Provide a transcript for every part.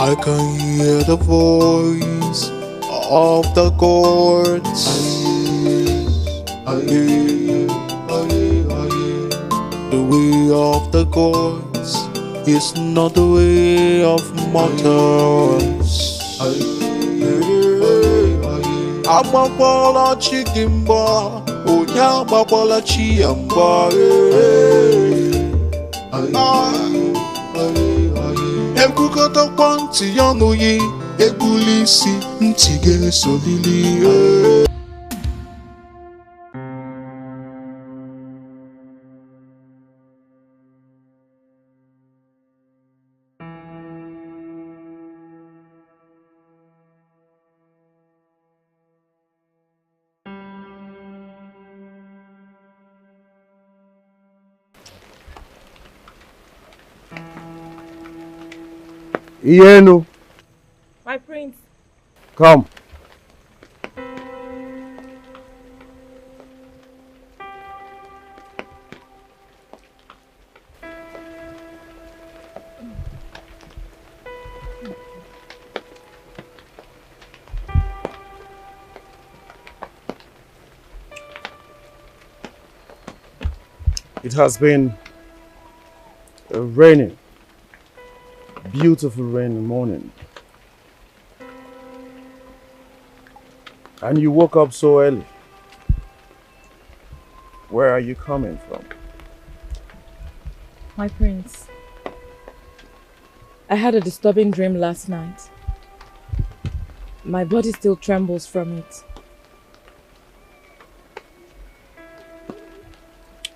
I can hear the voice of the gods. The way of the gods is not the way of mortals. Agbakwala chi gị mgba, onye agbakwala chi ya mgba. Ekwukọtakwa ntị ya n'oyi, egbuli isi ntị ga-esolili. Ienu. My prince. Come. It has been raining. Beautiful rainy morning. And you woke up so early. Where are you coming from? My prince, I had a disturbing dream last night. My body still trembles from it.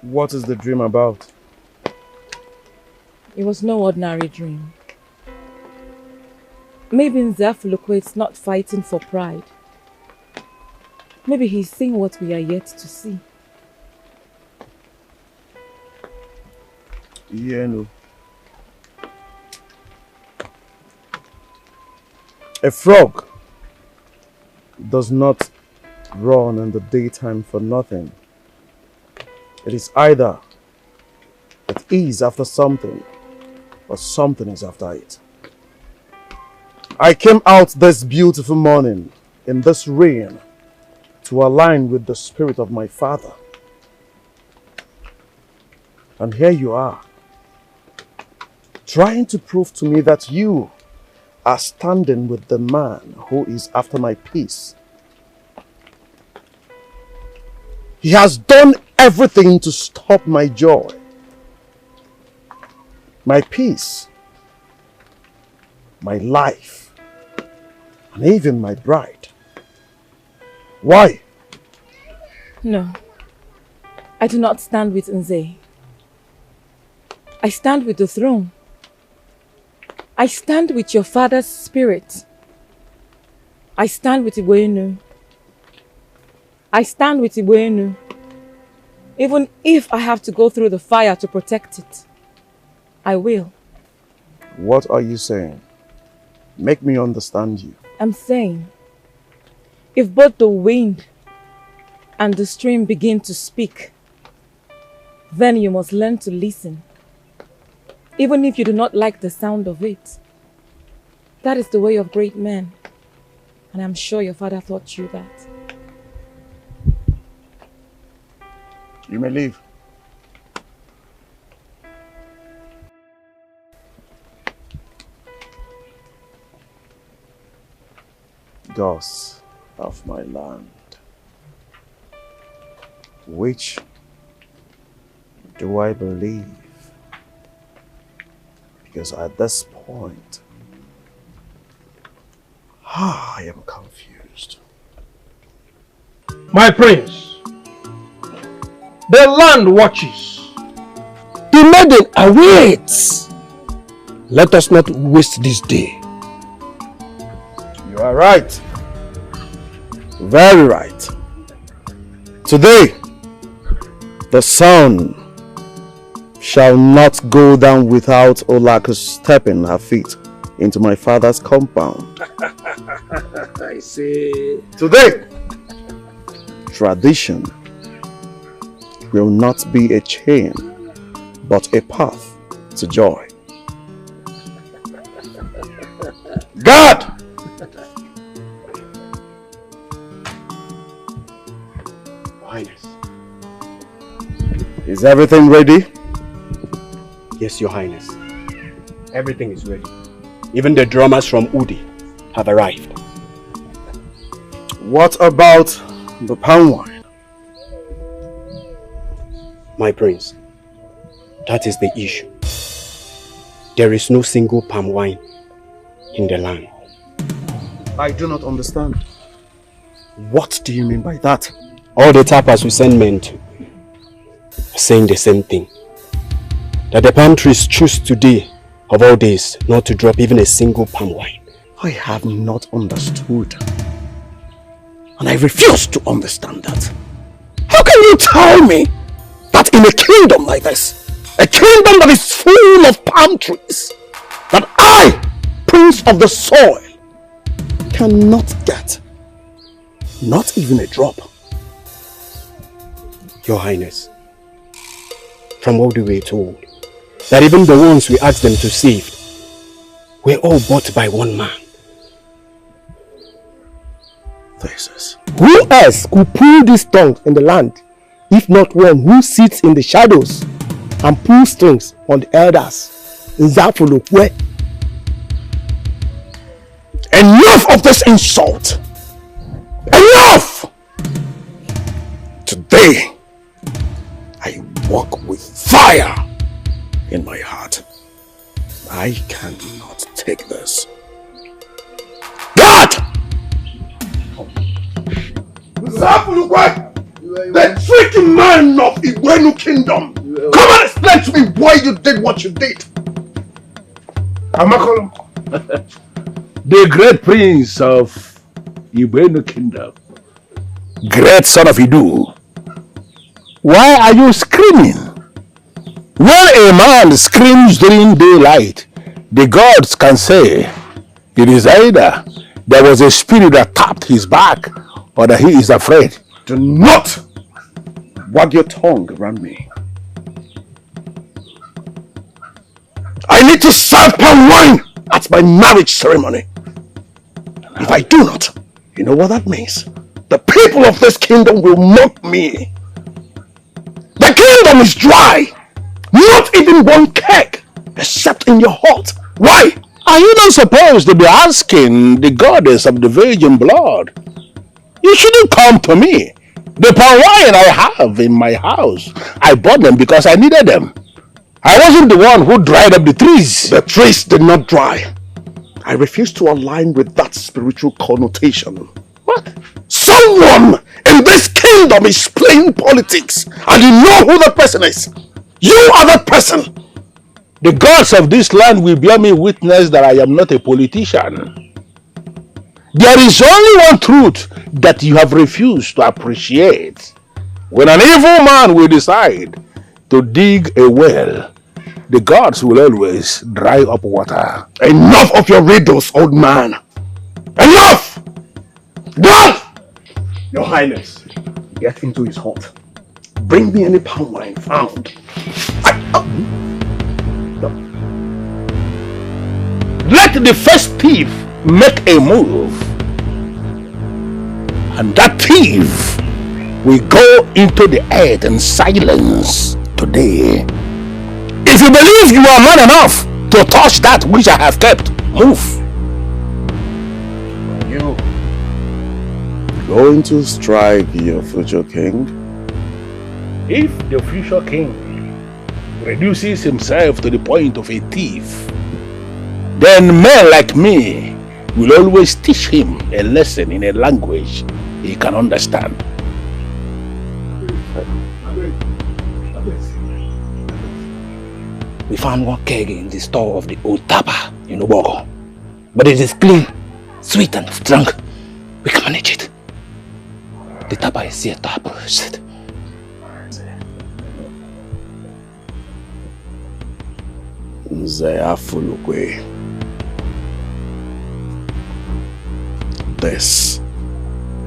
What is the dream about? It was no ordinary dream. Maybe Nzafuluko is not fighting for pride. Maybe he's seeing what we are yet to see. Ienu. A frog does not run in the daytime for nothing. It is either it is after something or something is after it. I came out this beautiful morning in this rain to align with the spirit of my father. And here you are, trying to prove to me that you are standing with the man who is after my peace. He has done everything to stop my joy, my peace, my life, and even my bride. Why? No, I do not stand with Nze. I stand with the throne. I stand with your father's spirit. I stand with Iwenu. I stand with Iwenu. Even if I have to go through the fire to protect it, I will. What are you saying? Make me understand you. I'm saying, if both the wind and the stream begin to speak, then you must learn to listen, even if you do not like the sound of it. That is the way of great men, and I'm sure your father taught you that. You may leave. Gods of my land, which do I believe? Because at this point, I am confused. My prince, the land watches. The maiden awaits. Let us not waste this day. You are right. Very right. Today, the sun shall not go down without Olaku stepping her feet into my father's compound. I see. Today, tradition will not be a chain, but a path to joy. God! Your Highness. Is everything ready? Yes, Your Highness. Everything is ready. Even the drummers from Udi have arrived. What about the palm wine? My prince, that is the issue. There is no single palm wine in the land. I do not understand. What do you mean by that? All the tappers we send men to are saying the same thing. That the palm trees choose today, of all days, not to drop even a single palm wine. I have not understood. And I refuse to understand that. How can you tell me that in a kingdom like this, a kingdom that is full of palm trees, that I, prince of the soil, cannot get not even a drop? Your Highness, from what we were told, that even the ones we asked them to save were all bought by one man. Who else could pull these tongues in the land, if not one who sits in the shadows and pulls strings on the elders? Nzafulukwe. Enough of this insult! Enough! Today, I walk with fire in my heart. I cannot take this. God! Nzafulukwe! The tricky man of Igwenu Kingdom! Come and explain to me why you did what you did! Amakolo, the great prince of Igwenu Kingdom, great son of Idu, why are you screaming? When a man screams during daylight, the gods can say it is either there was a spirit that tapped his back or that he is afraid. Do not wag your tongue around me. I need to serve palm wine at my marriage ceremony. If I do not, you know what that means? The people of this kingdom will mock me. The kingdom is dry. Not even one keg, except in your heart. Why? Are you not supposed to be asking the goddess of the virgin blood? You shouldn't come to me. The palm wine I have in my house, I bought them because I needed them. I wasn't the one who dried up the trees. The trees did not dry. I refuse to align with that spiritual connotation. What? Someone in this kingdom is playing politics, and you know who that person is. You are that person. The gods of this land will bear me witness that I am not a politician. There is only one truth that you have refused to appreciate. When an evil man will decide to dig a well, the gods will always dry up water. Enough of your riddles, old man. Enough! God! Your Highness, get into his hut. Bring me any palm wine found. Let the first thief make a move, and that thief will go into the earth in silence today. If you believe you are man enough to touch that which I have kept, move. You going to strike your future king? If the future king reduces himself to the point of a thief, then men like me will always teach him a lesson in a language he can understand. We found one keg in the store of the old Tapa in Ubogo. But it is clean, sweet and strong. We can manage it. The Tapa is here to approach. Nzafulukwe. This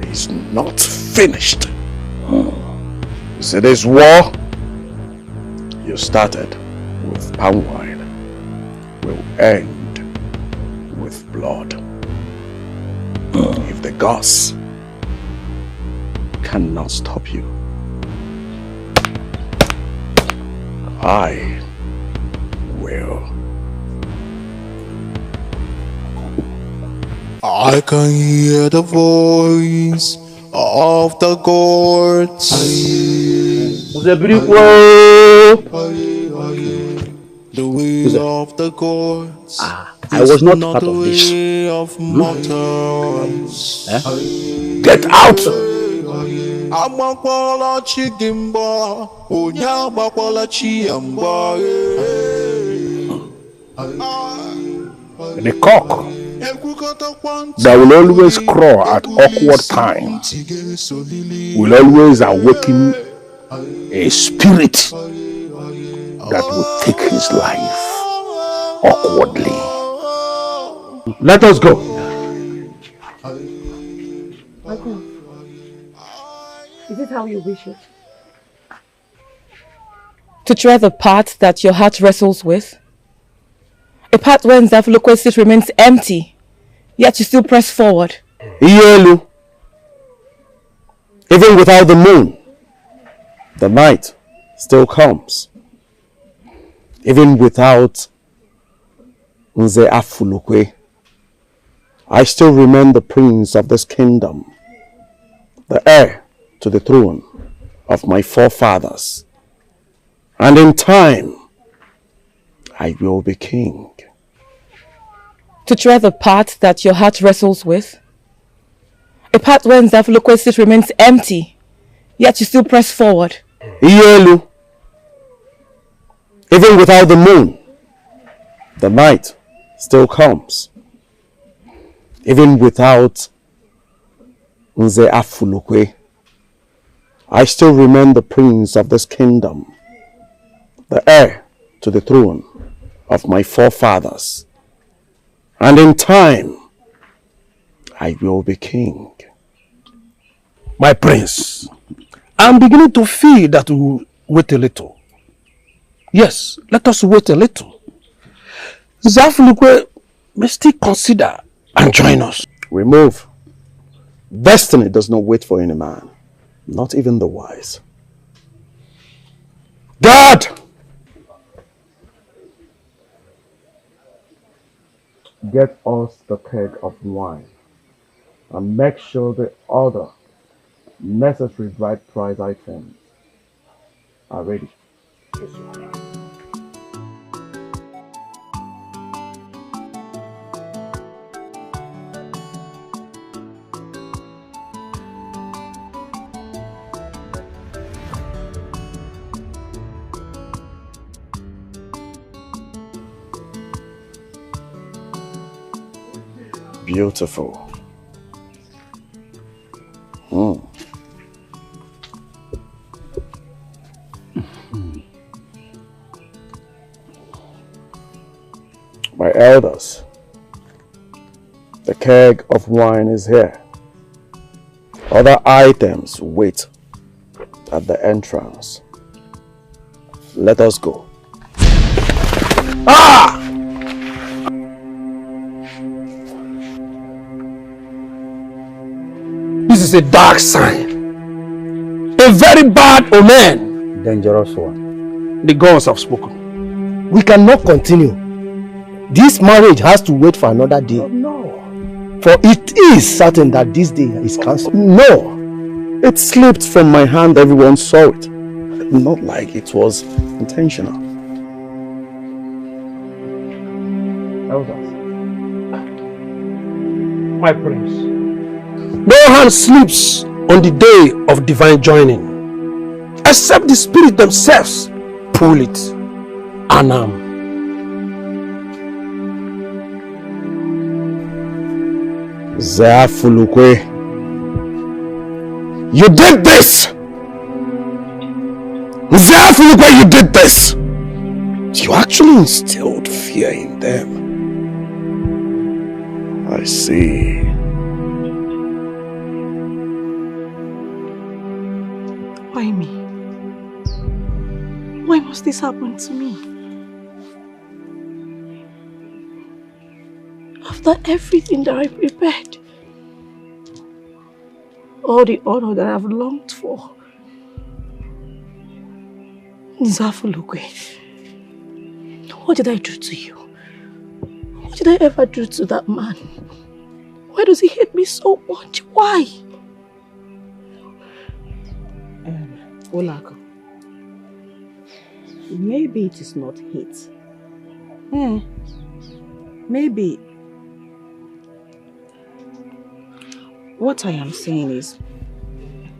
is not finished. See this war you started with palm wine will end with blood. If the gods cannot stop you, I will. I can hear the voice of the gods. The way of the gods. I was not part of this. Of mortals. Get out! Amakwala chigimba, onya makwala chiamba. The cock that will always crow at awkward times will always awaken a spirit that will take his life awkwardly. Let us go. Michael, is it how you wish it? To tread the path that your heart wrestles with? A path where Nzafulukwesi remains empty, yet you still press forward. Iyelu, even without the moon, the night still comes. Even without Nze Afulukwe, I still remain the prince of this kingdom, the heir to the throne of my forefathers. And in time, I will be king. To tread the path that your heart wrestles with? A path where Nzafulukwesi remains empty, yet you still press forward. Iyelu, even without the moon, the night still comes. Even without Nze Afulukwe, I still remain the prince of this kingdom, the heir to the throne of my forefathers. And in time, I will be king. My prince, I'm beginning to feel that we will wait a little. Yes, let us wait a little. Nzafulukwe may still consider and join us. We move. Destiny does not wait for any man, not even the wise. God! Get us the keg of wine and make sure the other necessary bride price items are ready. Beautiful. My elders, the keg of wine is here. Other items wait at the entrance. Let us go. Ah! This is a dark sign. A very bad omen. Dangerous one. The gods have spoken. We cannot continue. This marriage has to wait for another day. Oh, no. For it is certain that this day is cancelled. No, it slipped from my hand. Everyone saw it. Not like it was intentional. Elders. My prince. No hand sleeps on the day of divine joining, except the spirit themselves pull it. Anam. Nzafulukwe, you did this! Nzafulukwe, you did this! You actually instilled fear in them. I see. Why me? Why must this happen to me? After everything that I prepared. All the honor that I've longed for. Nzafulukwe, what did I do to you? What did I ever do to that man? Why does he hate me so much? Why? Olako, maybe it is not hate. Maybe what I am saying is,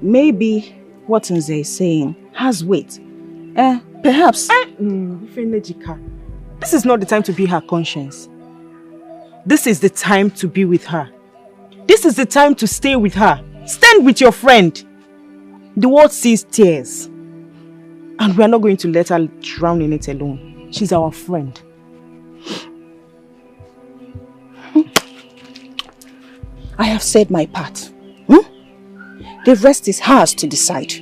maybe what Nze is saying has weight. Perhaps. This is not the time to be her conscience. This is the time to be with her. This is the time to stay with her. Stand with your friend. The world sees tears. And we are not going to let her drown in it alone. She's our friend. I have said my part. The rest is hers to decide.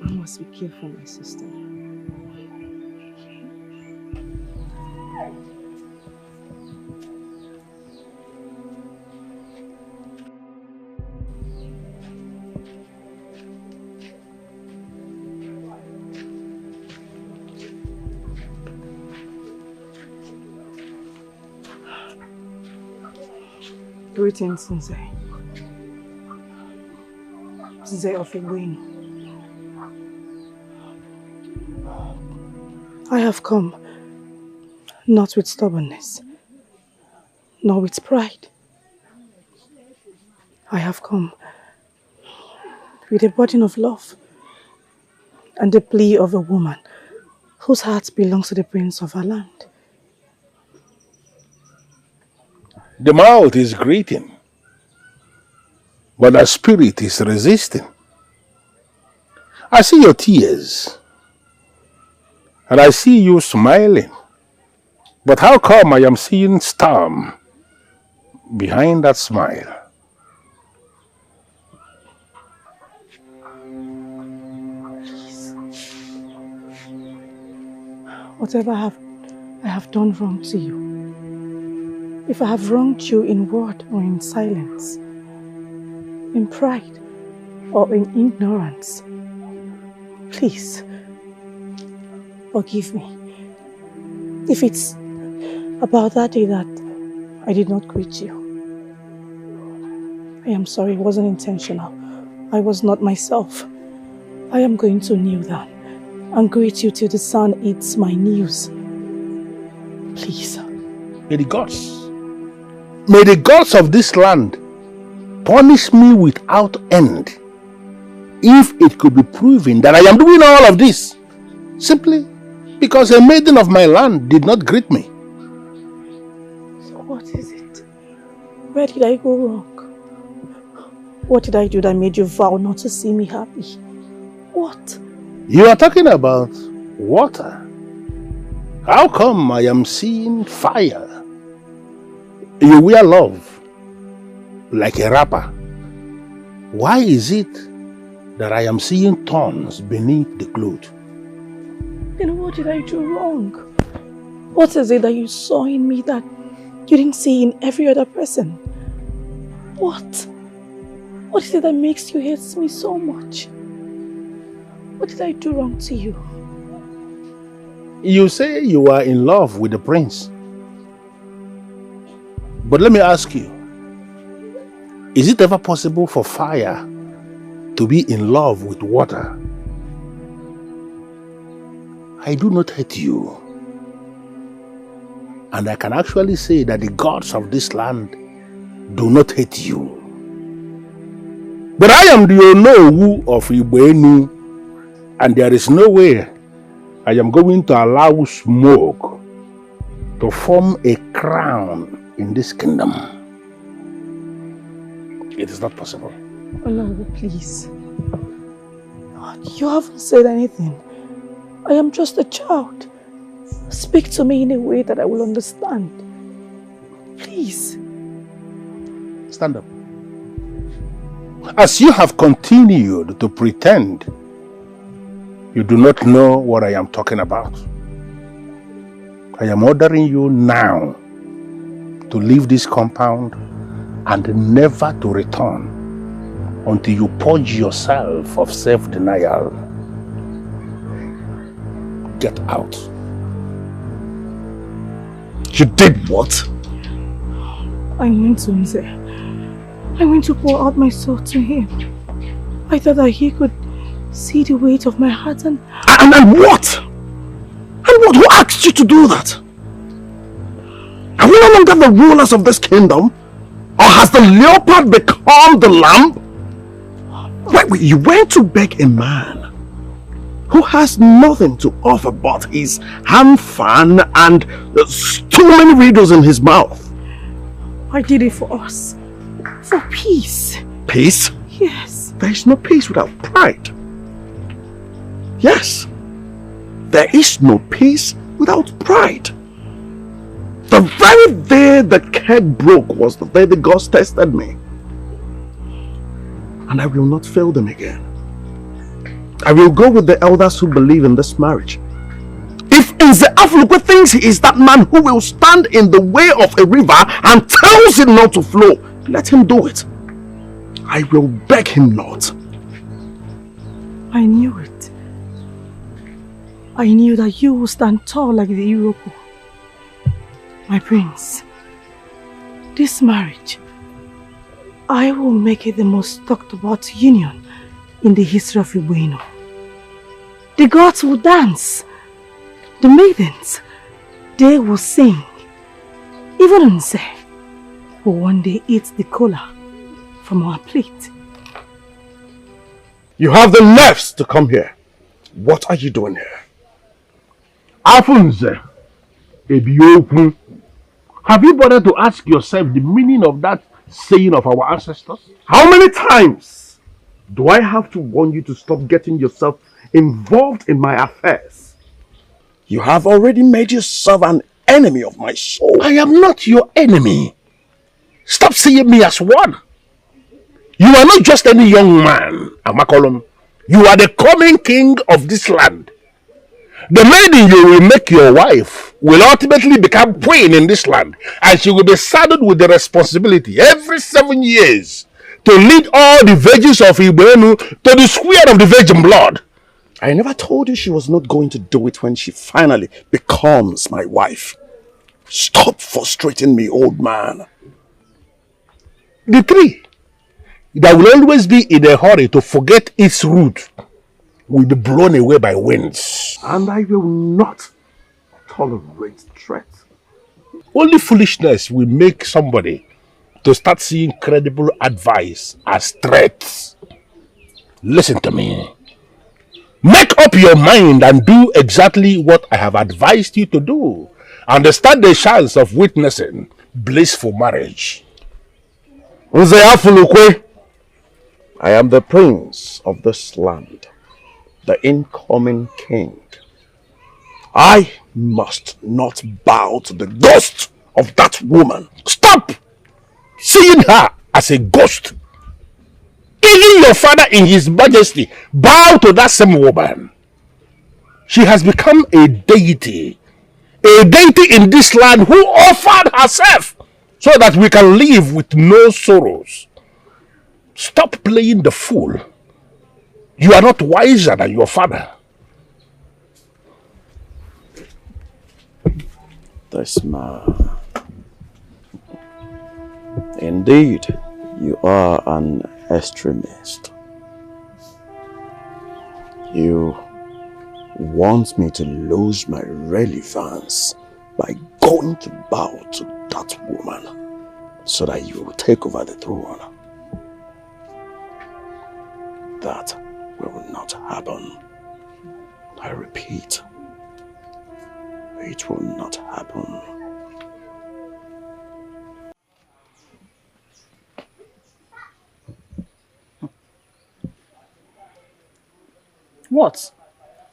I must be careful, my sister. Greetings, Nze. Nze of Igweni. I have come not with stubbornness, nor with pride. I have come with a burden of love and the plea of a woman whose heart belongs to the prince of her land. The mouth is greeting, but the spirit is resisting. I see your tears, and I see you smiling. But how come I am seeing storm behind that smile? Whatever I have done wrong to you, if I have wronged you in word or in silence, in pride or in ignorance, please forgive me. If it's about that day that I did not greet you, I am sorry, it wasn't intentional. I was not myself. I am going to kneel down and greet you till the sun eats my news. Please. May the gods of this land punish me without end if it could be proven that I am doing all of this simply because a maiden of my land did not greet me. So what is it? Where did I go wrong? What did I do that made you vow not to see me happy? What? You are talking about water. How come I am seeing fire? You wear love like a wrapper. Why is it that I am seeing thorns beneath the cloth? Then what did I do wrong? What is it that you saw in me that you didn't see in every other person? What? What is it that makes you hate me so much? What did I do wrong to you? You say you are in love with the prince. But let me ask you, is it ever possible for fire to be in love with water? I do not hate you. And I can actually say that the gods of this land do not hate you. But I am the Onowu of Igweni, and there is no way I am going to allow smoke to form a crown in this kingdom. It is not possible. Oh no, please. You haven't said anything. I am just a child. Speak to me in a way that I will understand. Please. Stand up. As you have continued to pretend, you do not know what I am talking about. I am ordering you now to leave this compound and never to return until you purge yourself of self-denial. Get out. You did what? I went to Nze. I went to pour out my soul to him. I thought that he could see the weight of my heart and what? And what? Who asked you to do that? Are we no longer the rulers of this kingdom? Or has the leopard become the lamb? Wait, you went to beg a man who has nothing to offer but his hand fan and too many riddles in his mouth. I did it for us. For peace. Peace? Yes. There is no peace without pride. Yes. There is no peace without pride. The very day the keg broke was the day the gods tested me. And I will not fail them again. I will go with the elders who believe in this marriage. If Nze Afulukwe thinks he is that man who will stand in the way of a river and tells it not to flow, let him do it. I will beg him not. I knew it. I knew that you would stand tall like the Iroko. My prince, this marriage, I will make it the most talked about union in the history of Ibueno. The gods will dance. The maidens, they will sing. Even Nze will one day eat the kola from our plate. You have the nerves to come here. What are you doing here? Afunze, Ebioku, have you bothered to ask yourself the meaning of that saying of our ancestors? How many times do I have to warn you to stop getting yourself involved in my affairs? You have already made yourself an enemy of my soul. I am not your enemy. Stop seeing me as one. You are not just any young man, Amakolum. You are the coming king of this land. The maiden you will make your wife will ultimately become queen in this land, and she will be saddled with the responsibility every 7 years to lead all the virgins of Ibuenu to the square of the virgin blood. I never told you she was not going to do it when she finally becomes my wife. Stop frustrating me, old man. The tree that will always be in a hurry to forget its root will be blown away by winds. And I will not tolerate threat. Only foolishness will make somebody to start seeing credible advice as threats. Listen to me. Make up your mind and do exactly what I have advised you to do. Understand the chance of witnessing blissful marriage. Nze Afulukwe, I am the prince of this land, the incoming king. I must not bow to the ghost of that woman. Stop seeing her as a ghost. Even your father in his majesty bow to that same woman. She has become a deity in this land who offered herself so that we can live with no sorrows. Stop playing the fool. You are not wiser than your father. This man. Indeed, you are an extremist. You want me to lose my relevance by going to bow to that woman so that you will take over the throne. That will not happen. I repeat, it will not happen. What?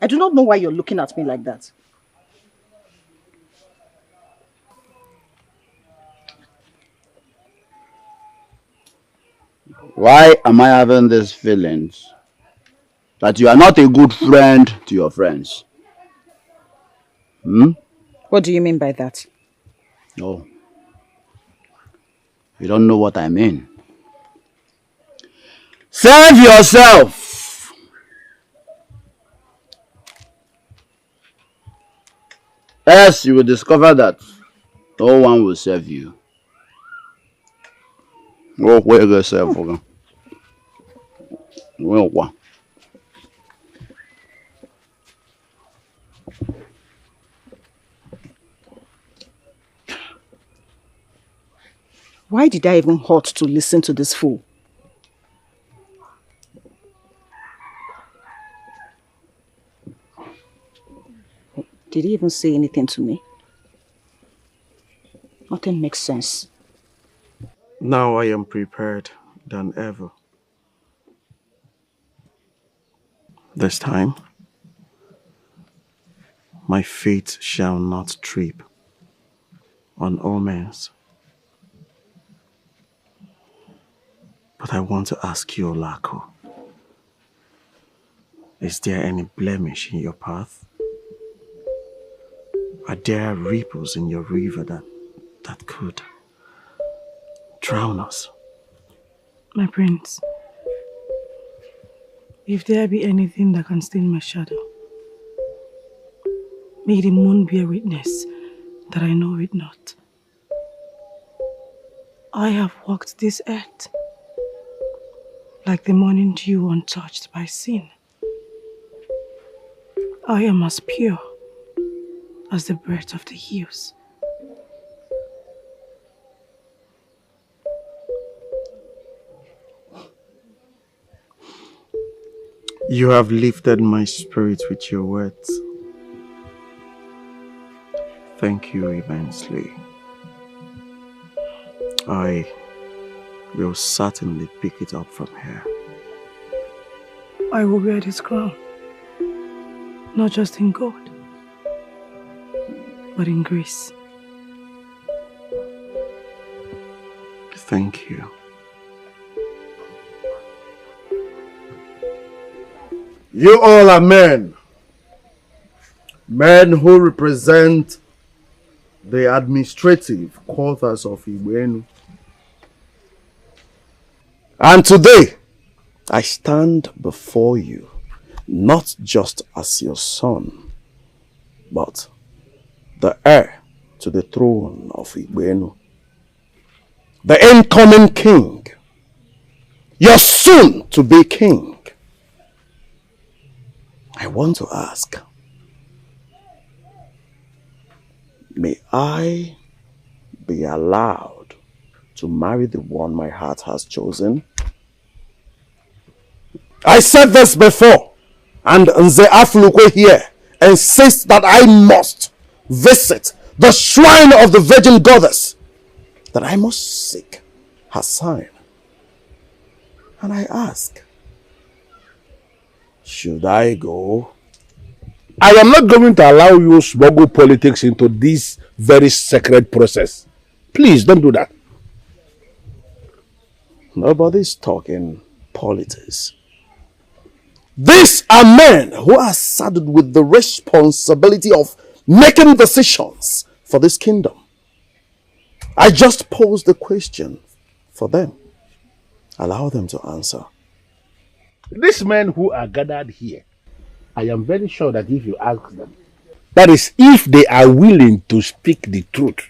I do not know why you're looking at me like that. Why am I having these feelings that you are not a good friend to your friends? What do you mean by that? No. You don't know what I mean. Save yourself! Else you will discover that no one will save you. Go where yourself, okay? Well, what? Why did I even hurt to listen to this fool? Did he even say anything to me? Nothing makes sense. Now I am prepared than ever. This time, my feet shall not trip on omens. But I want to ask you, Olako, is there any blemish in your path? Are there ripples in your river that could drown us? My prince, if there be anything that can stain my shadow, may the moon bear witness that I know it not. I have walked this earth like the morning dew untouched by sin. I am as pure as the breath of the hills. You have lifted my spirit with your words. Thank you immensely. I will certainly pick it up from here. I will wear this crown, not just in gold, but in grace. Thank you. You all are men. Men who represent the administrative quarters of Igboenu. And today, I stand before you, not just as your son, but the heir to the throne of Igboenu. The incoming king, your soon-to-be king. I want to ask, may I be allowed to marry the one my heart has chosen? I said this before, and Nze Afulukwe here insists that I must visit the shrine of the Virgin Goddess, that I must seek her sign. And I ask, should I go? I am not going to allow you smuggle politics into this very sacred process. Please don't do that. Nobody's talking politics. These are men who are saddled with the responsibility of making decisions for this kingdom. I just posed the question for them. Allow them to answer. These men who are gathered here, I am very sure that if you ask them, that is, if they are willing to speak the truth,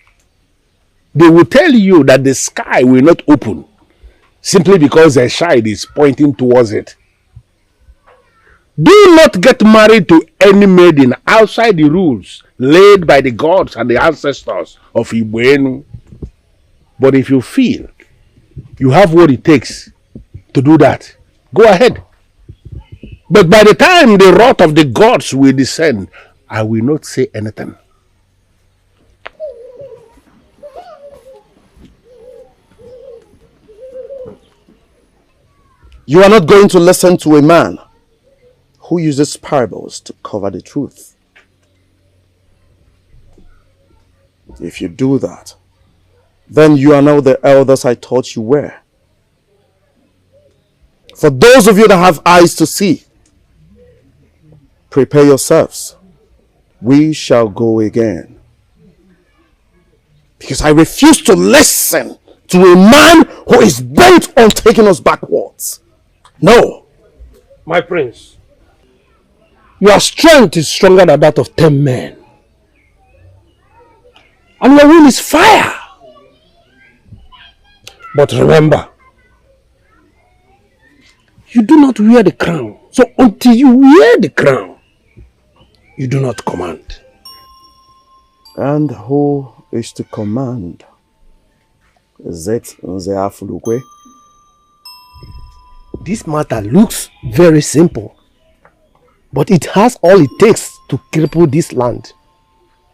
they will tell you that the sky will not open simply because their child is pointing towards it. Do not get married to any maiden outside the rules laid by the gods and the ancestors of Igboenu. But if you feel you have what it takes to do that, go ahead. But by the time the wrath of the gods will descend, I will not say anything. You are not going to listen to a man who uses parables to cover the truth. If you do that, then you are now the elders I thought you were. For those of you that have eyes to see, prepare yourselves. We shall go again. Because I refuse to listen to a man who is bent on taking us backwards. No. My prince, Your strength is stronger than that of 10 men. And your will is fire. But remember, you do not wear the crown. So until you wear the crown, you do not command. And who is to command? Is it Nze Afulukwe? This matter looks very simple, but it has all it takes to cripple this land.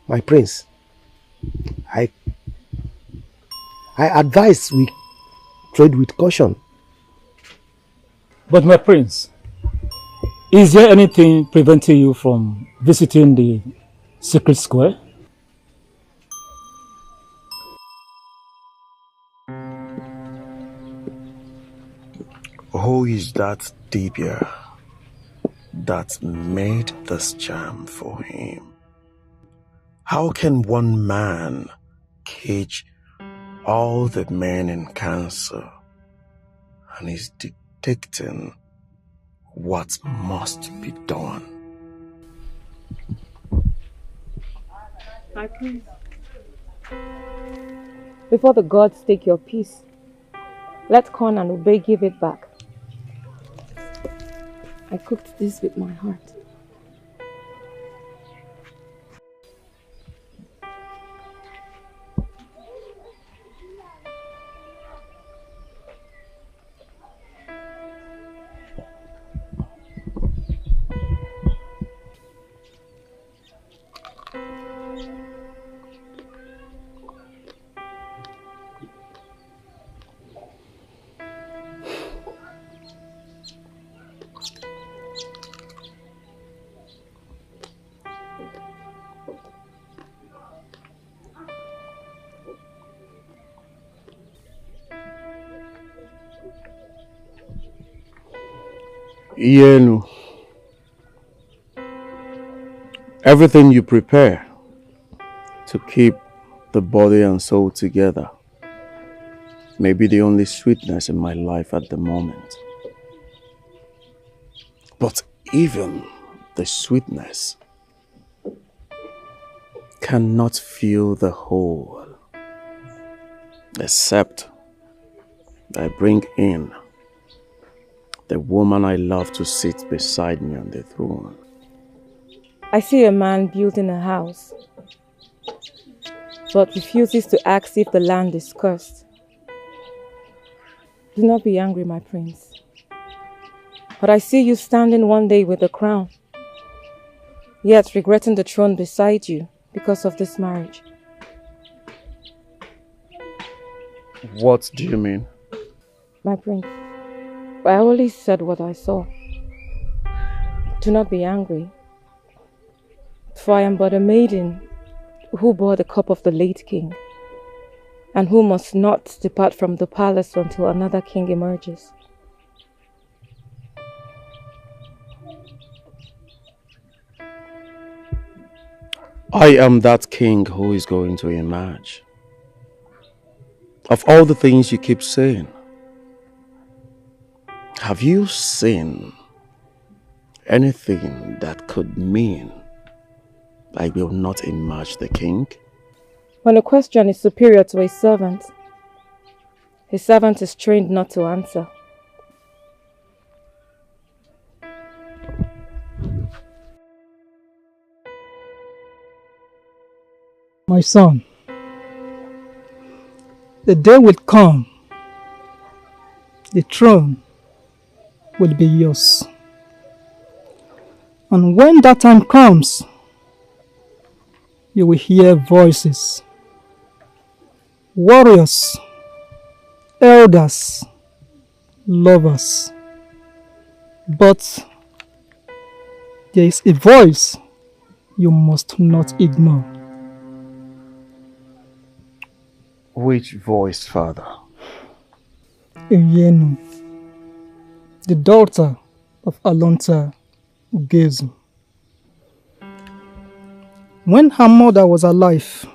My prince, I advise we tread with caution. but my prince, is there anything preventing you from visiting the secret square? Who is that Dibia that made this charm for him? How can one man cage all the men in cancer and is dictating what must be done? My prince, before the gods take your peace, let Corn and Obey give it back. I cooked this with my heart. Yenu, everything you prepare to keep the body and soul together may be the only sweetness in my life at the moment. But even the sweetness cannot fill the whole, except I bring in the woman I love to sit beside me on the throne. I see a man building a house, but refuses to ask if the land is cursed. Do not be angry, my prince. But I see you standing one day with a crown, yet regretting the throne beside you because of this marriage. What do you mean? My prince, I only said what I saw. Do not be angry, for I am but a maiden who bore the cup of the late king, and who must not depart from the palace until another king emerges. I am that king who is going to emerge. Of all the things you keep saying, have you seen anything that could mean I will not emerge the king? When a question is superior to a servant, his servant is trained not to answer. My son, the day will come, the throne will be yours. And when that time comes, you will hear voices, warriors, elders, lovers. But there is a voice you must not ignore. Which voice, Father? Yenu, the daughter of Alonta Gezu. When her mother was alive,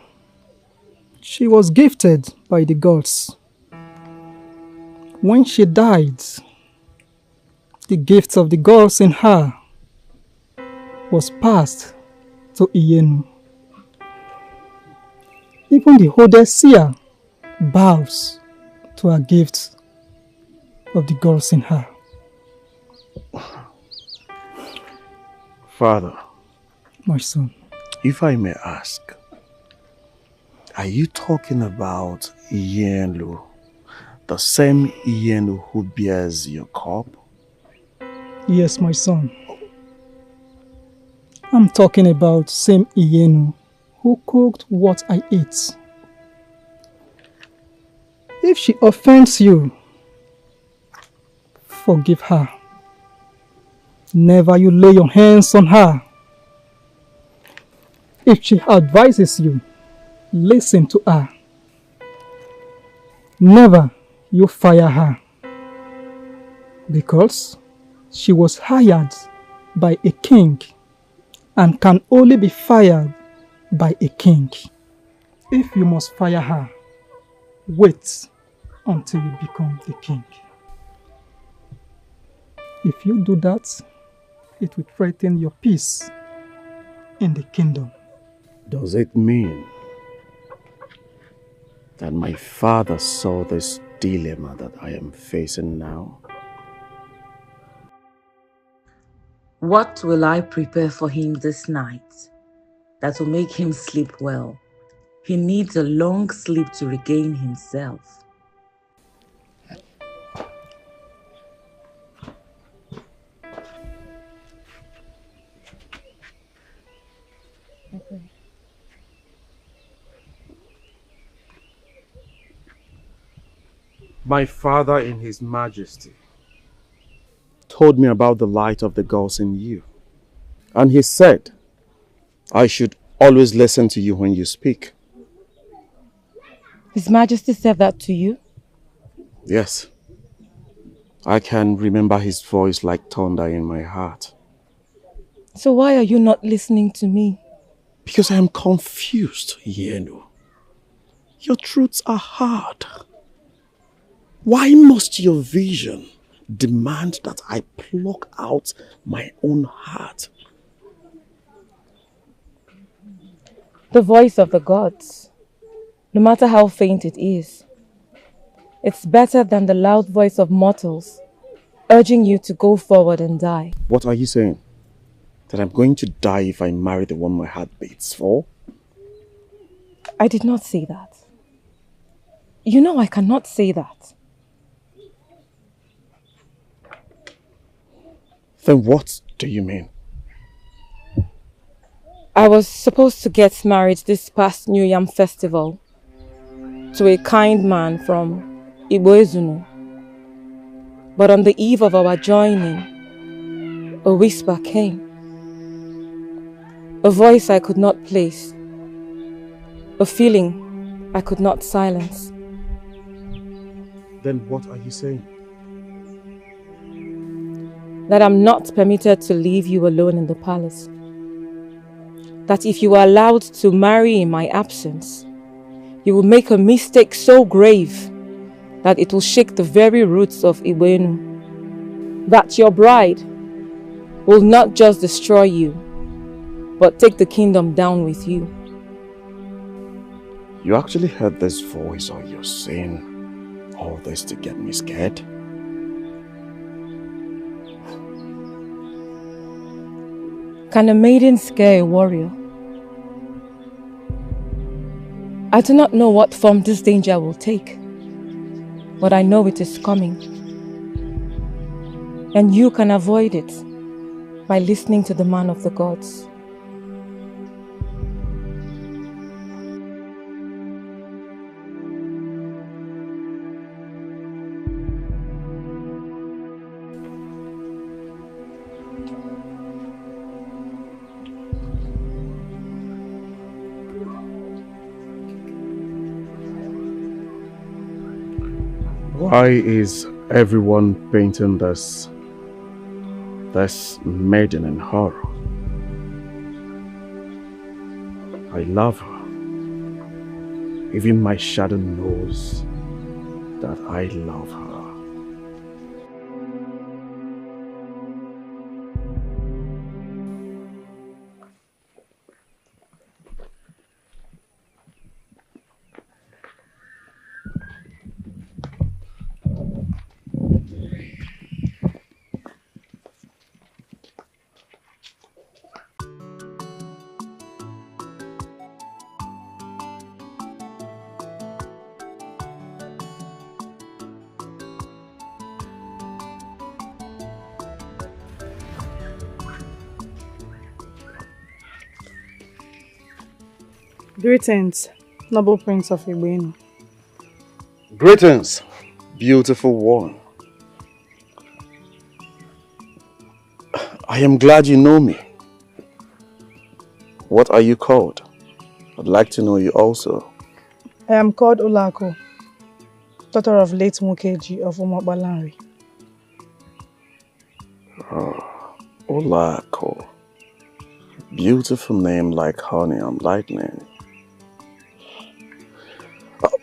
she was gifted by the gods. When she died, the gifts of the gods in her was passed to Iyenu. Even the Hodesia bows to her gifts of the gods in her. Father, My son, if I may ask, are you talking about Iyenu, the same Iyenu who bears your cup? yes, my son. I'm talking about same Iyenu who cooked what I ate. If she offends you, forgive her. Never you lay your hands on her. If she advises you, listen to her. Never you fire her, because she was hired by a king and can only be fired by a king. If you must fire her, wait until you become the king. If you do that, it will threaten your peace in the kingdom. Does it mean that my father saw this dilemma that I am facing now? What will I prepare for him this night that will make him sleep well? He needs a long sleep to regain himself. My father in his majesty told me about the light of the gods in you. And he said, I should always listen to you when you speak. His Majesty said that to you? Yes. I can remember his voice like thunder in my heart. So why are you not listening to me? Because I am confused, Iyenu. Your truths are hard. Why must your vision demand that I pluck out my own heart? The voice of the gods, no matter how faint it is, it's better than the loud voice of mortals urging you to go forward and die. What are you saying? That I'm going to die if I marry the one my heart beats for? I did not say that. You know I cannot say that. Then what do you mean? I was supposed to get married this past New Yam festival to a kind man from Igbo-Ezunu. But on the eve of our joining, a whisper came. A voice I could not place. A feeling I could not silence. Then what are you saying? That I'm not permitted to leave you alone in the palace. That if you are allowed to marry in my absence, you will make a mistake so grave that it will shake the very roots of Igbo-Enu. That your bride will not just destroy you, but take the kingdom down with you. You actually heard this voice, or you're saying all this to get me scared? Can a maiden scare a warrior? I do not know what form this danger will take, but I know it is coming. And you can avoid it by listening to the man of the gods. Why is everyone painting this this maiden in horror. I love her. Even my shadow knows that I love her. Greetings, noble prince of Igbenu. Greetings, beautiful one. I am glad you know me. What are you called? I'd like to know you also. I am called Olako, daughter of late Mukeji of Umabalanri. Oh, Olako. Beautiful name like honey and lightning.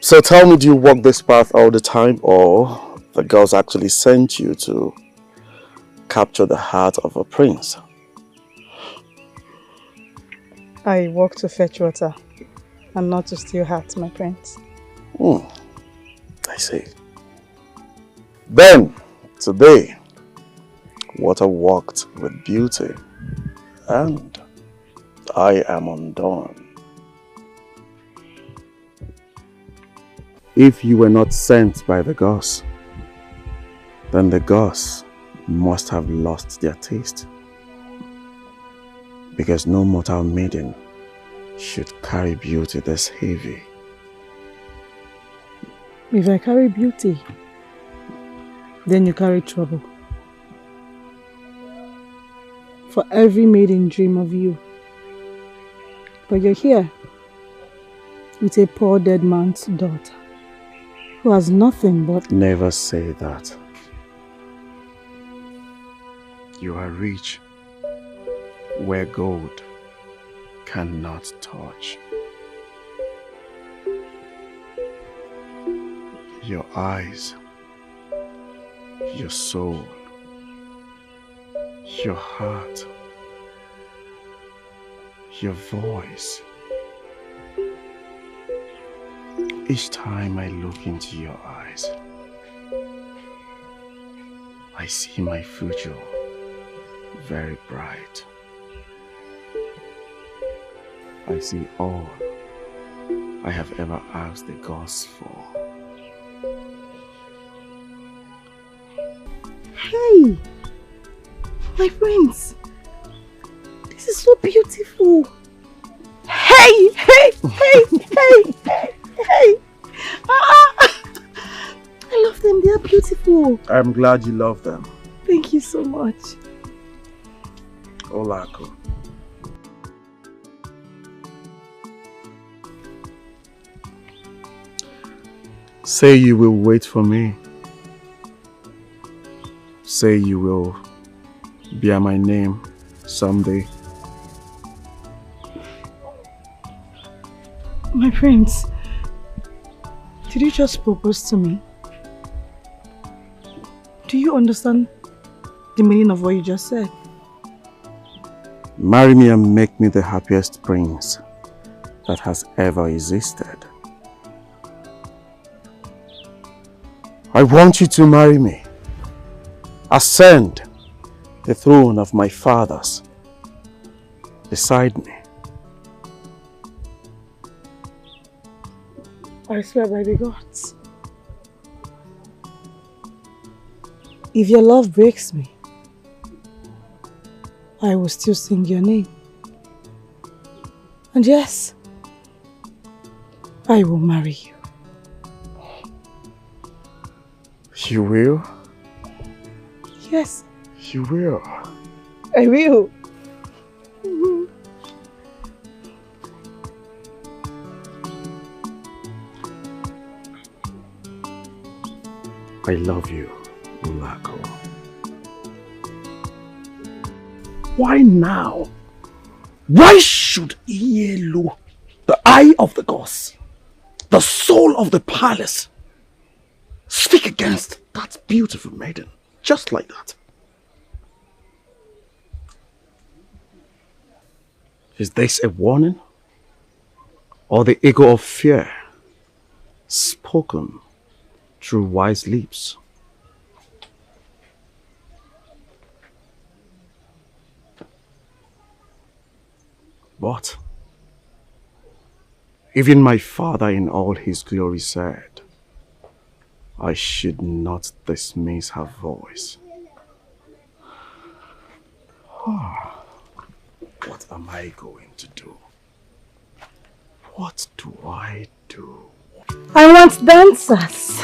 So tell me, do you walk this path all the time, or the gods actually sent you to capture the heart of a prince? I walk to fetch water and not to steal hearts, my prince. I see. Then, today, water walked with beauty, and I am undone. If you were not sent by the gods, then the gods must have lost their taste. Because no mortal maiden should carry beauty this heavy. If I carry beauty, then you carry trouble. For every maiden dream of you. But you're here with a poor dead man's daughter, who has nothing but... Never say that. You are rich where gold cannot touch. Your eyes, your soul, your heart, your voice. Each time I look into your eyes, I see my future very bright. I see all I have ever asked the gods for. Hey! My friends! This is so beautiful! Hey! Hey! Hey! Hey! Hey! Hey! Ah! I love them, they are beautiful. I'm glad you love them. Thank you so much. Olako. Say you will wait for me. Say you will bear my name someday. My friends, did you just propose to me? Do you understand the meaning of what you just said? Marry me and make me the happiest prince that has ever existed. I want you to marry me. Ascend the throne of my fathers beside me. I swear by the gods. If your love breaks me, I will still sing your name. And yes, I will marry you. You will? Yes. You will? I will. I love you, Olako. Why now? Why should Ielu, the eye of the gods, the soul of the palace, speak against that beautiful maiden, just like that? Is this a warning? Or the echo of fear, spoken through wise lips? What? Even my father in all his glory said, I should not dismiss her voice. What am I going to do? What do I do? I want dancers.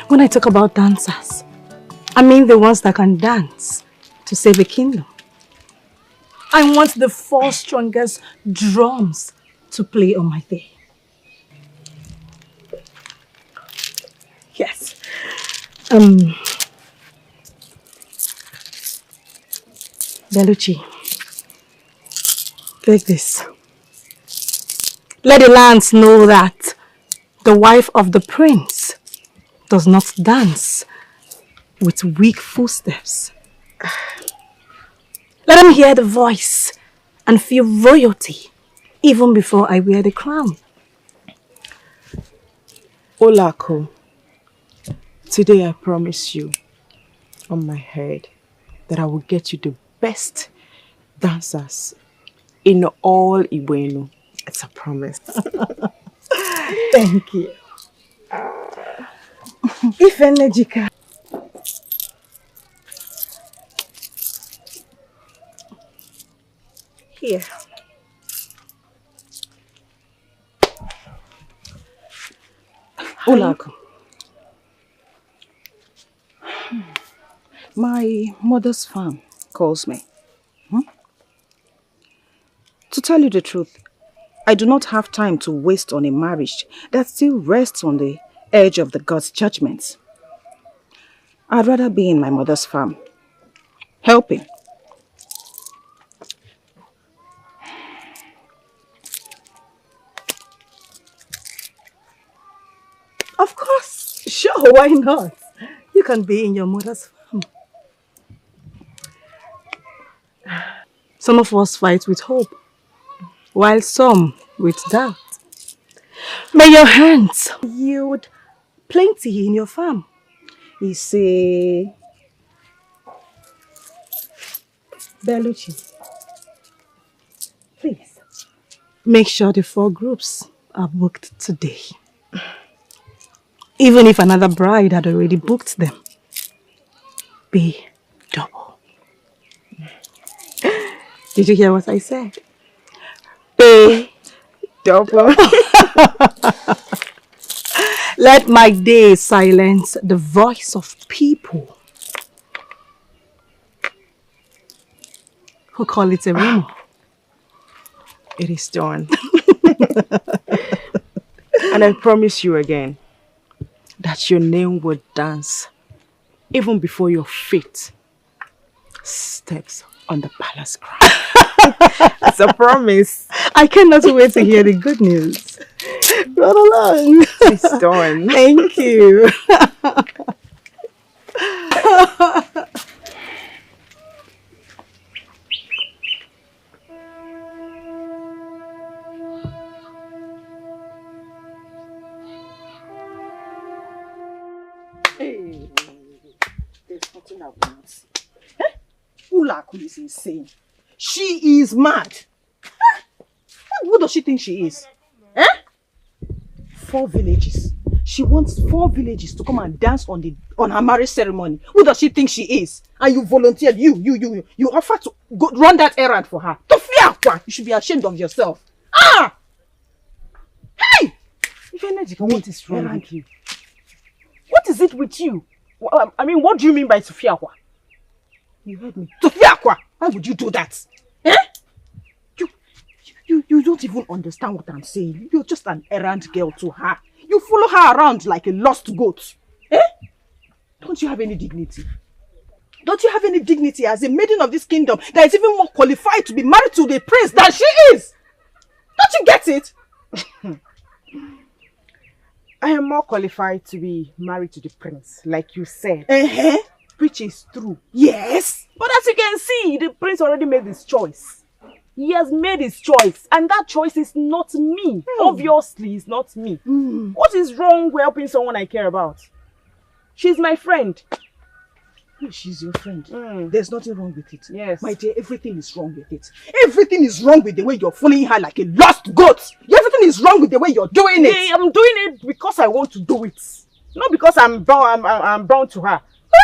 When I talk about dancers, I mean the ones that can dance to save a kingdom. I want the 4 strongest drums to play on my day. Yes. Bellucci, take this. Let the lands know that the wife of the prince does not dance with weak footsteps. Let them hear the voice and feel royalty even before I wear the crown. Olako, today I promise you on my head that I will get you the best dancers in all Ibuenu. It's a promise. Thank you. If Energica. Here. Olako. My mother's farm calls me. To tell you the truth, I do not have time to waste on a marriage that still rests on the edge of the God's judgments. I'd rather be in my mother's farm, helping. Of course. Sure, why not? You can be in your mother's farm. Some of us fight with hope, while some with doubt. May your hands yield plenty in your farm. You see, Bellucci, please make sure the 4 groups are booked today. Even if another bride had already booked them, pay double. Did you hear what I said? Pay double. Let my day silence the voice of people who call it a rumor. it is done. And I promise you again that your name will dance even before your feet steps on the palace ground. It's a promise. I cannot wait to hear the good news. Run along. It's done. Thank you. Hey, there's nothing I won't see. Ulaku is insane. She is mad. What does she think she is? 4 villages. She wants 4 villages to come and dance on her marriage ceremony. Who does she think she is? And you volunteered, you offered to go run that errand for her. You should be ashamed of yourself. Hey! What is wrong with you? What is it with you? I mean, what do you mean by Sufiakwa? You heard me. Sufiakwa! Why would you do that? You don't even understand what I'm saying. You're just an errand girl to her. You follow her around like a lost goat. Don't you have any dignity? Don't you have any dignity as a maiden of this kingdom that is even more qualified to be married to the prince than she is? Don't you get it? I am more qualified to be married to the prince, like you said. Which is true. Yes. But as you can see, the prince already made his choice. He has made his choice, and that choice is not me. Obviously, it's not me. What is wrong with helping someone I care about? She's my friend. She's your friend. There's nothing wrong with it. Yes. My dear, everything is wrong with it. Everything is wrong with the way you're following her like a lost goat. Everything is wrong with the way you're doing it. I'm doing it because I want to do it. Not because I'm bound to her.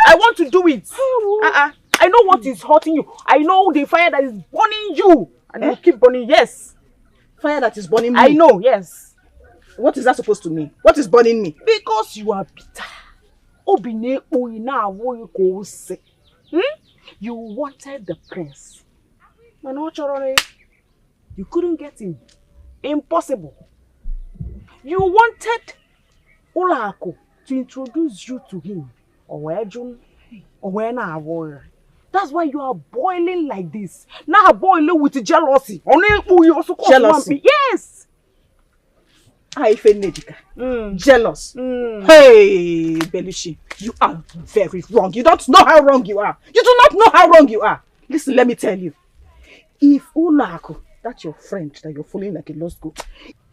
I want to do it. I know what is hurting you. I know the fire that is burning you. And it will keep burning, yes. Fire that is burning me? I know, yes. What is that supposed to mean? What is burning me? Because you are bitter. You wanted the prince. You couldn't get him. Impossible. You wanted Olaako to introduce you to him. That's why you are boiling like this. Now boiling with jealousy. Jealousy? Yes. Jealous. Hey, Belushi, you are very wrong. You don't know how wrong you are. You do not know how wrong you are. Listen, let me tell you. If Olaako, that's your friend that you're following like a lost goat,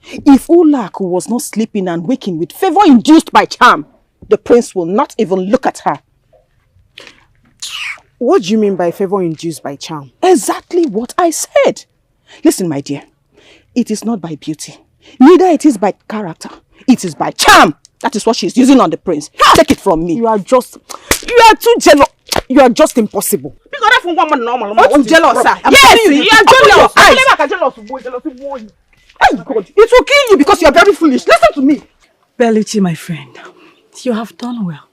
if Olaako was not sleeping and waking with favor induced by charm, the prince will not even look at her. What do you mean by favor induced by charm? Exactly what I said. Listen, my dear, it is not by beauty. Neither it is by character. It is by charm. That is what she's using on the prince. Take it from me. You are too jealous. You are just impossible. What is jealous? Yes, you are jealous. Oh God, it will kill you because you are very foolish. Listen to me. Beluchi, my friend, you have done well.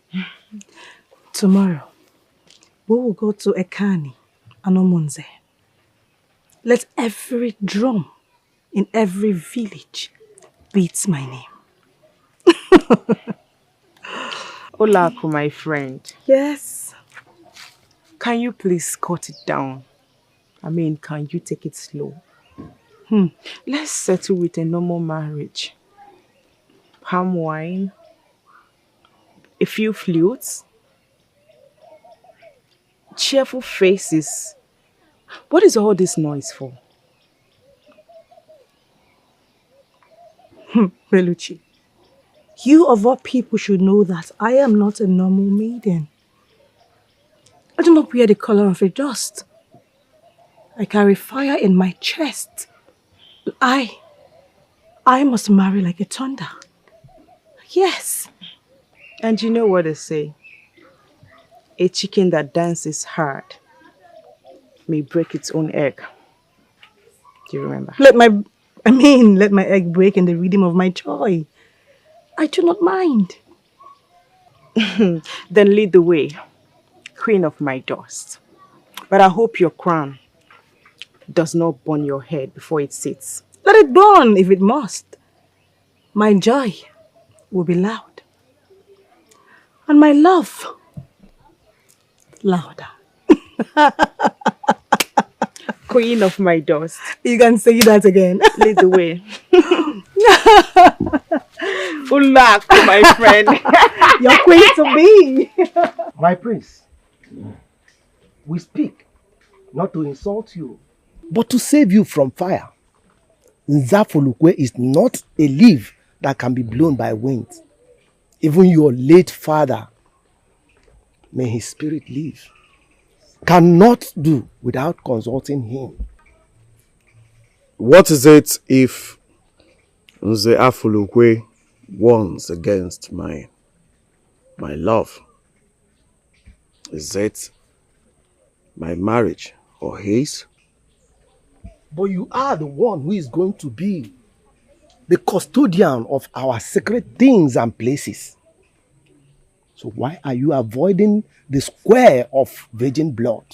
Tomorrow, we will go to Ekani and Omunze. Let every drum in every village beats my name. Olaako, my friend. Yes? Can you please cut it down? I mean, can you take it slow? Let's settle with a normal marriage. Palm wine, a few flutes, cheerful faces. What is all this noise for? Beluchi, you of all people should know that I am not a normal maiden. I do not wear the color of a dust. I carry fire in my chest. I must marry like a thunder. Yes. And you know what they say? A chicken that dances hard may break its own egg. Do you remember? Let my egg break in the rhythm of my joy. I do not mind. Then lead the way, queen of my dust. But I hope your crown does not burn your head before it sits. Let it burn if it must. My joy will be loud. And my love, louder. Queen of my dust. You can say that again. Lead the way. Olaako, my friend. You're queen to be. My prince, we speak not to insult you, but to save you from fire. Nzafolukwe is not a leaf that can be blown by wind. Even your late father, may his spirit live, cannot do without consulting him. What is it if Nze Afulukwe warns against my love? Is it my marriage or his? But you are the one who is going to be the custodian of our sacred things and places. So why are you avoiding the square of virgin blood?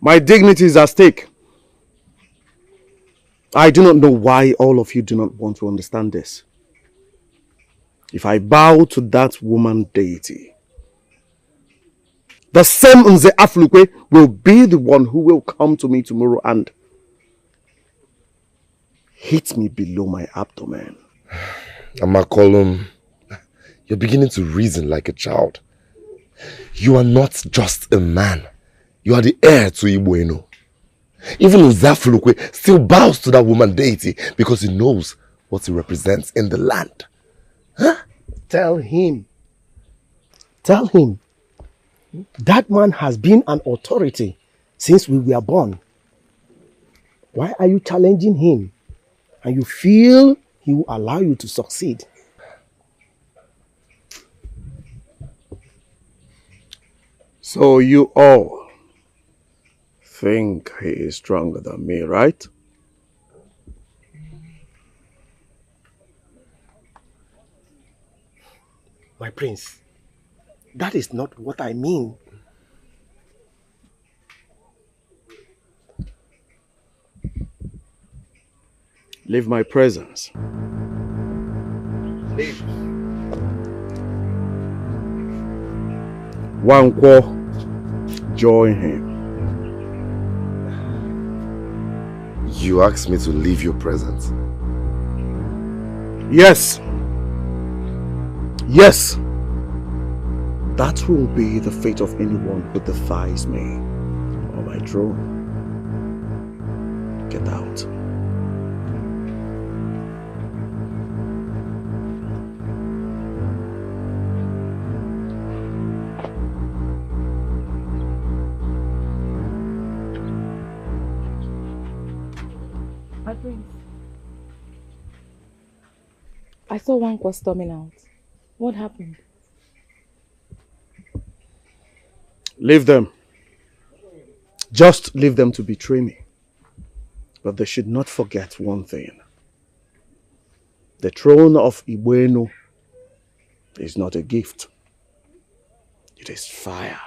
My dignity is at stake. I do not know why all of you do not want to understand this. If I bow to that woman deity, the same Nze Afulukwe will be the one who will come to me tomorrow and hit me below my abdomen. Amakolum, you're beginning to reason like a child. You are not just a man. You are the heir to Ibueno. Even Nze Afulukwe still bows to that woman deity because he knows what he represents in the land. Huh? Tell him. Tell him. That man has been an authority since we were born. Why are you challenging him? And you feel he will allow you to succeed? So you all think he is stronger than me, right? My prince, that is not what I mean. Leave my presence. Leave. Wankwo, join him. You asked me to leave your presence. Yes. Yes. That will be the fate of anyone who defies me or my throne. Get out. My prince, I saw Wankwo storming out. What happened? Leave them. Just leave them to betray me. But they should not forget one thing. The throne of Ibueno is not a gift. It is fire.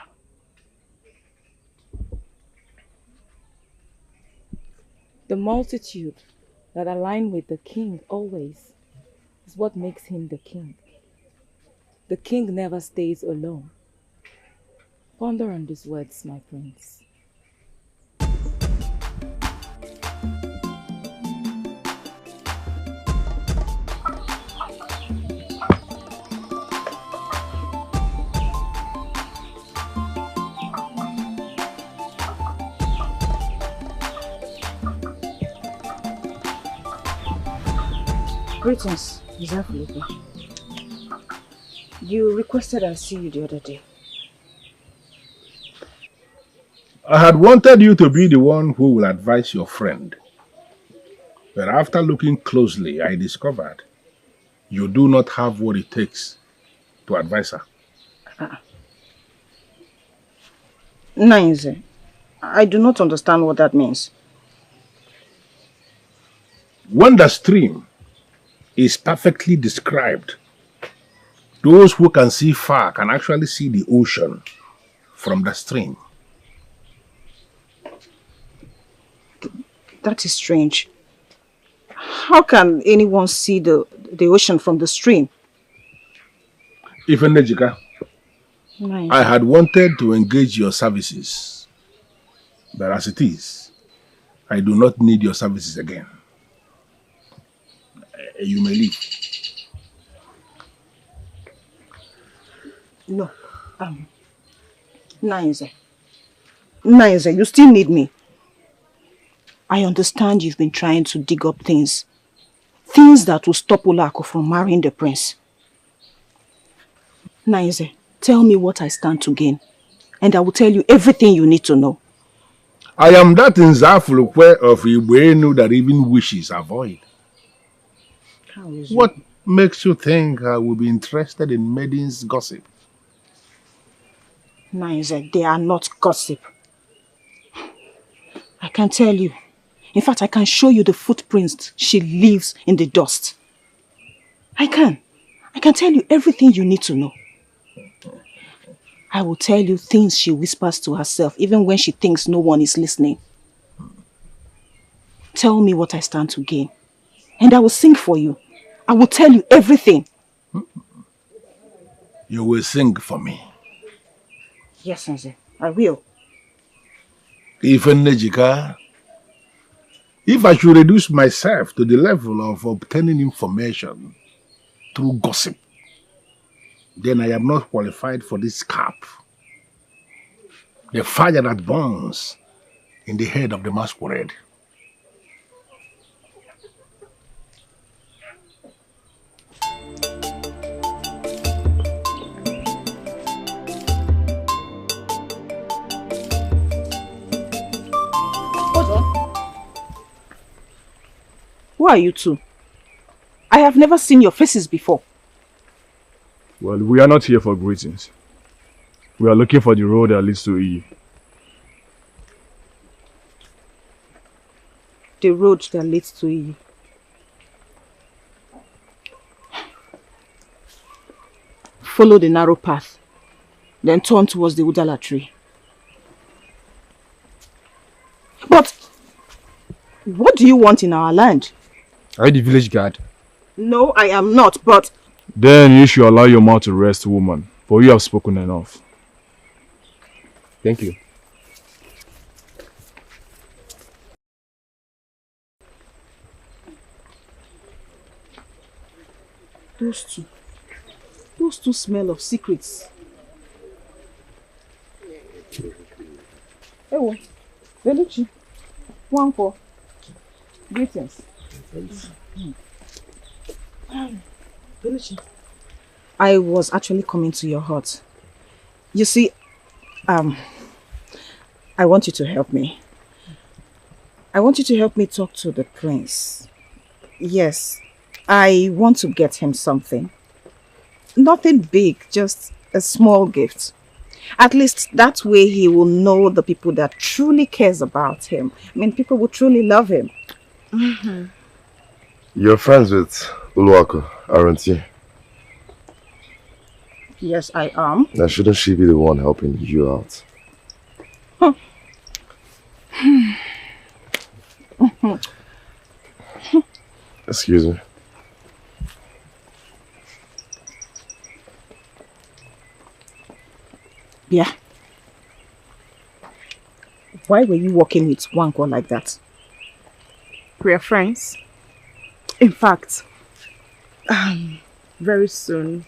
The multitude that align with the king always is what makes him the king. The king never stays alone. Ponder on these words, my prince. Greetings, Nze Afulukwe. You requested I see you the other day. I had wanted you to be the one who will advise your friend. But after looking closely, I discovered you do not have what it takes to advise her. Nze, I do not understand what that means. When the stream is perfectly described, those who can see far can actually see the ocean from the stream. That is strange. How can anyone see the ocean from the stream? Even Nejika, Nice. I had wanted to engage your services, but as it is, I do not need your services again. You may leave. No. Nze, you still need me. I understand you've been trying to dig up things that will stop Olako from marrying the prince. Nze, tell me what I stand to gain, and I will tell you everything you need to know. I am that Nze Afulukwe of Ibueno that even wishes avoid. How is What makes you think I will be interested in maidens' gossip? Nze, they are not gossip. I can tell you. In fact, I can show you the footprints she leaves in the dust. I can tell you everything you need to know. I will tell you things she whispers to herself, even when she thinks no one is listening. Tell me what I stand to gain, and I will sing for you. I will tell you everything. you will sing for me. Yes, Nze, I will. If I should reduce myself to the level of obtaining information through gossip, then I am not qualified for this cap. The fire that burns in the head of the masquerade. Who are you two? I have never seen your faces before. Well, we are not here for greetings. We are looking for the road that leads to Iyi. The road that leads to Iyi. Follow the narrow path, then turn towards the Udala tree. But what do you want in our land? Are you the village guard? No, I am not, but... Then you should allow your mouth to rest, woman, for you have spoken enough. Thank you. Those two smell of secrets. Ewo, Beluchi, Wanko, greetings. Beluchi, I was actually coming to your hut. You see, I want you to help me. I want you to help me talk to the prince. Yes, I want to get him something. Nothing big, just a small gift. At least that way he will know the people that truly cares about him. I mean, people will truly love him. Mm-hmm. You're friends with Uluwako, aren't you? Yes, I am. Now shouldn't she be the one helping you out? Huh. Excuse me. Yeah. Why were you walking with Wanko like that? We are friends. In fact, very soon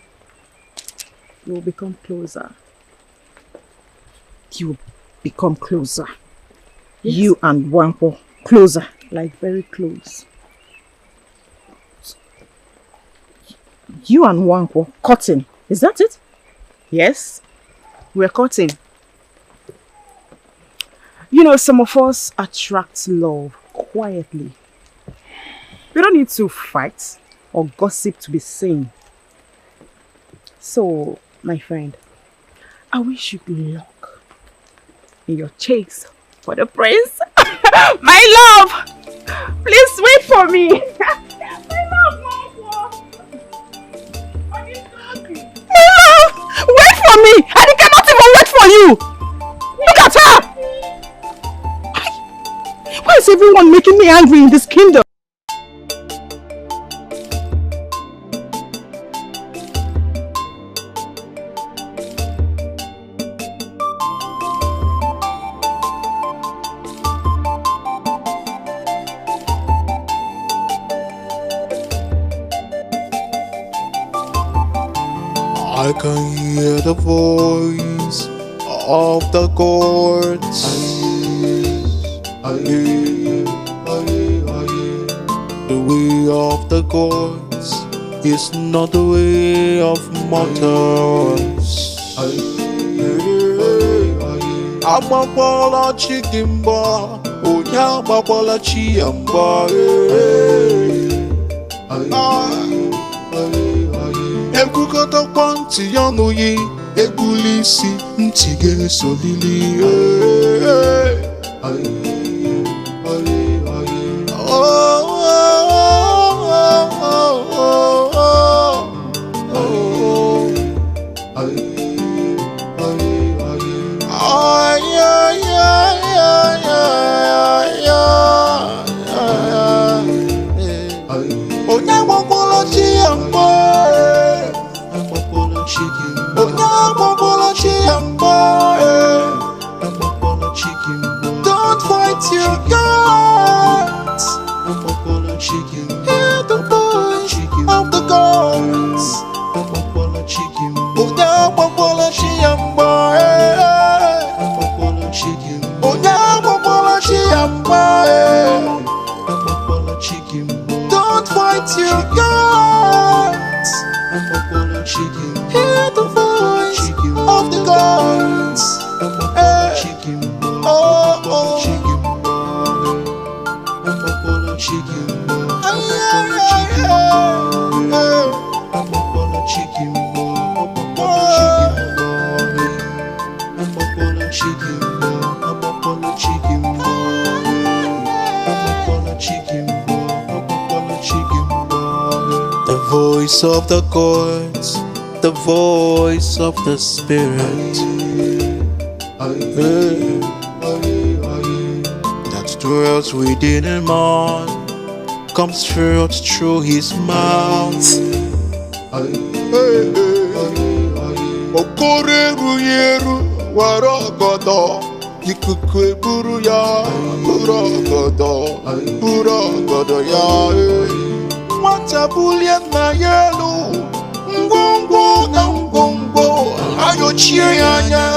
we'll become closer. You will become closer? Yes. You and Wanko closer? Like very close. You and Wanko cutting, is that it? Yes, we're cutting. You know, some of us attract love quietly. We don't need to fight or gossip to be seen. So, my friend, I wish you good luck in your chase for the prince. My love! Please wait for me! My love, My love! Wait for me! And he cannot even wait for you! Look at her! Why is everyone making me angry in this kingdom? I can hear the voice of the gods. The way of the gods is not the way of mortals. Agbakwala chikimba, onya agbakwala chiyamba. Ekwukọta kwa ntị ya n'oyi, egbuli isi ntị ga-esolili. voice of the gods, the voice of the Spirit. That dwells within a man, comes forth through his mouth. Okoreru yeru waragodo, ikuku buru ya buragodo ya. Watabulia na yelu, ngongo na ngongo, ayo chia ya.